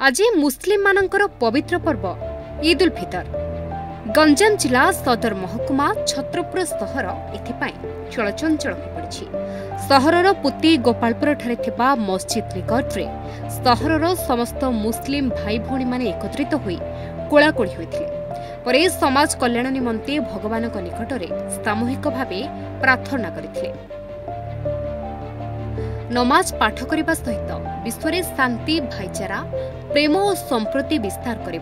आज मुस्लिम मानकर पवित्र पर्व ईद उल फितर गंजाम जिला सदर महकुमा छत्रपुर सहर एथिपाई चलचंचल हो पड़ी। सहरर पुती गोपालपुर ठारे थिबा मस्जिद निकटरे सहरर समस्त मुस्लिम भाई भौणी माने एकत्रित होई कोलाकोली होइथिले। परे समाज कल्याण निमंते भगवानक निकटरे सामूहिक भावे प्रार्थना करथिले। नमाज पाठ करने सहित विश्व में शांति भाईचारा प्रेम और संप्रति विस्तार करने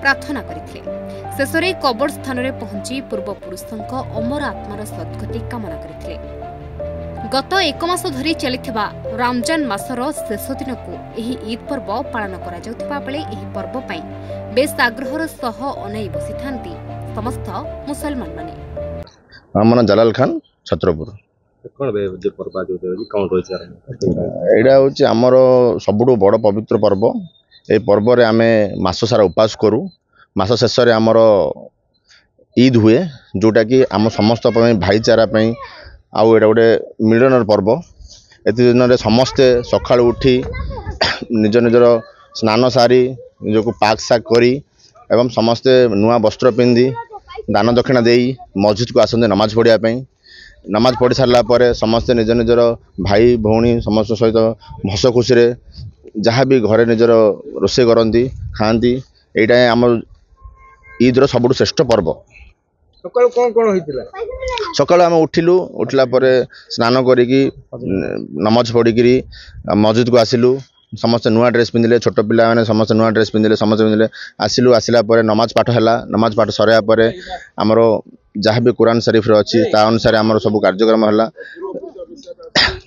प्रार्थना करथिले। शेष में कबर स्थान में पहुंची पूर्वपुरुषों अमर आत्मार सद्गति कामना करथिले। गत एक मास धरी चलिथिबा रमजान मासर शेष दिन को एही ईद पर्व पालन करा जाउथिबा बेले एही पर्व पई बेस आग्रहर सह अनै बसिथांती समस्त मुसलमान माने। हमन जलाल खान छत्रपुर एटा हूँ आमर सबुठ बड़ पवित्र पर्व। ये पर्व रे आमे मास सारा उपास करूँ। मास शेष आमर ईद हुए जोटा कि आम समस्त भाईचारा आउ एटा गोटे मिलन पर्व। ए दिन समस्ते सकाळ उठी निज निजर स्नान सारी निजक पाक साक करी एवं समस्ते नुआ वस्त्र पिंधि दान दक्षिणा देई मस्जिद को आसते नमाज पढ़िया। नमाज पढ़ी सारा पर समस्ते निज निजर भाई भौणी समस्त सहित हस खुशी जहाँ भी घरे निजर रोषे करती खाती। यहाँ आम ईद सबुठ श्रेष्ठ पर्व। सकाल आम उठिलु उठला स्नान करी नमाज पढ़ी मस्जिद को आसिलु। समस्त नुआ ड्रेस पिंधिले छोट पिला मैंने समस्त नुआ ड्रेस पिंधिले समस्त पिंधिले आसिलु। आसला नमाज पाठ है नमाज पाठ सरिया पर आमर जहाँ भी कुरान शरीफ अच्छी ता अनुसार आमर सब कार्यक्रम है।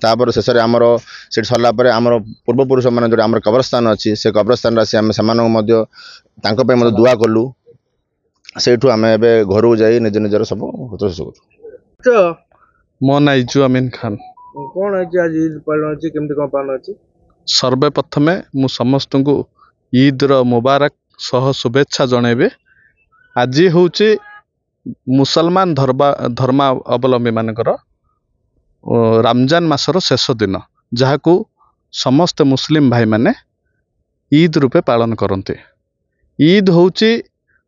तापर शेष में आमर से सरला आमर पूर्वपुरुष मैंने जो आम कब्रस्तान अच्छी से कब्रस्तान आसी आम से दुआ कलु। से आम घर जा निज निजर सब करूँ। मो ना इजु अमीन खान सर्वप्रथमे मु समस्त को ईद रो मुबारक सह शुभेच्छा जनइबे। आज हूँ मुसलमान धर्मावलंबी मानकर रमजान मासर शेष दिन जहाँ को समस्त मुस्लिम भाई माने ईद रूपे पालन करते। ईद हूँ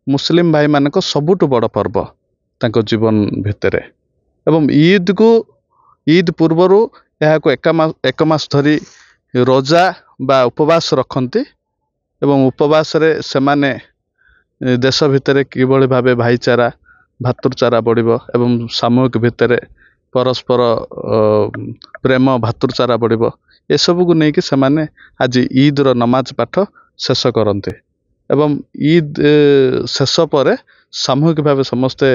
मुस्लिम भाई मानक सबुठ बड़ पर्व तांको जीवन भितर। एवं ईद पूर्वर यह एक मास धरी रोजा बा उपवास रखती एवं उपवास रे सेमाने देश भितर किभली भावे भाईचारा भातृचारा बढ़िबो एवं सामूहिक भितर परस्पर प्रेम भातृचारा बढ़िबो ए सब को लेकिन सेमाने आज ईद रो नमाज पाठ शेष करते। एवं ईद शेष पर सामूहिक भावे समस्ते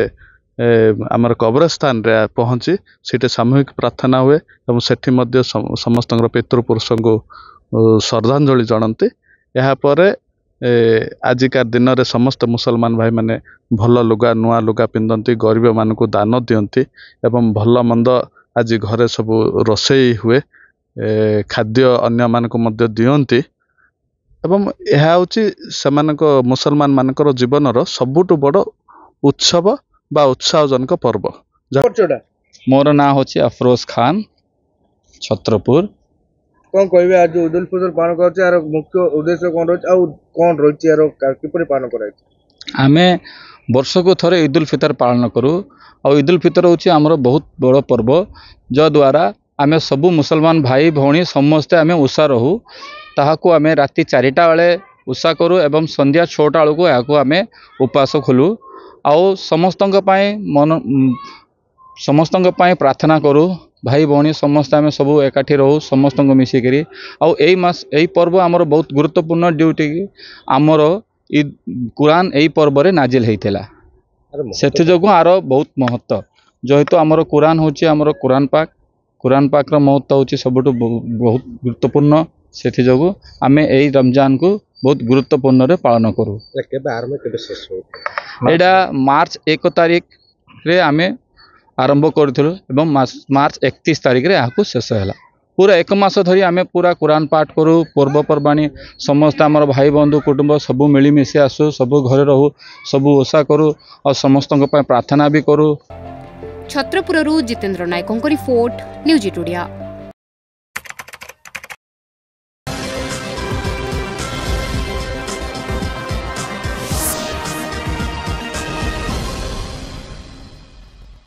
आमर कब्रस्तान रे पहुँची सीटे सामूहिक प्रार्थना हुए एवं सेठी मध्य समस्त पितृपुरुष को श्रद्धांजलि जनती। यापर आजिका दिन में समस्त मुसलमान भाई माने भल लुगा नुआ लुगा पिंधती गरीब मान को दान दियंती एवं भल मंद आज घरे सब रोषेई हुए खाद्य अन्य मान को मध्य दियंती। एवं यह हूँ मुसलमान मानकर जीवन सबुठ बड़ उत्सव बा उत्साहजनक पर्व। मोर ना हूँ अफरोज खान छत्रपुर। कौन कहे आज ईद उल फितर पालन कर मुख्य उद्देश्य कौन रही पालन कर आमे वर्ष को थरे ईद उल फितर पालन करूँ। और ईद उल फितर हूँ आमर बहुत बड़ पर्व जो द्वारा आमे सबू मुसलमान भाई भौणी समस्ते आमे उषा रहू। ताहाको आमे राति 4टा बेले उषा करूँ एवं संध्या 6टा बेलू या आमे उपास खोलू। आउ समस्त प्रार्थना करूँ भाई भौणी समस्त आम सब एकाठी रहू समस्त मिसिकी। आउ यही पर्व आमर बहुत गुरुत्वपूर्ण ड्यूटी कि आमर ईद कुरान यही पर्व रे नाजिल होता से जो आर बहुत महत्व जेहेतु आमर कुरान हूँ आमर कुरान पाक महत्व हूँ सबुठ बहुत गुरुत्वपूर्ण से जो आम यही रमजान को बहुत गुरुत्वपूर्ण रे पालन करूँ। एटा मार्च 1 तारिख रे आमे आरंभ करूँ एवं मार्च 31 तारिख रे यहाँ शेष है। पूरा एक मास धरी आमे पूरा कुरान पाठ करूँ पर्वपर्वाणी समस्त आमर भाई बंधु कुटुंब सबू मिलमिशि आसू सबू घरे रहू सबू ओषा करूँ और समस्त प्रार्थना भी करूँ। छत्रपुररू जितेंद्र नायकों रिपोर्ट न्यूज टुडिया।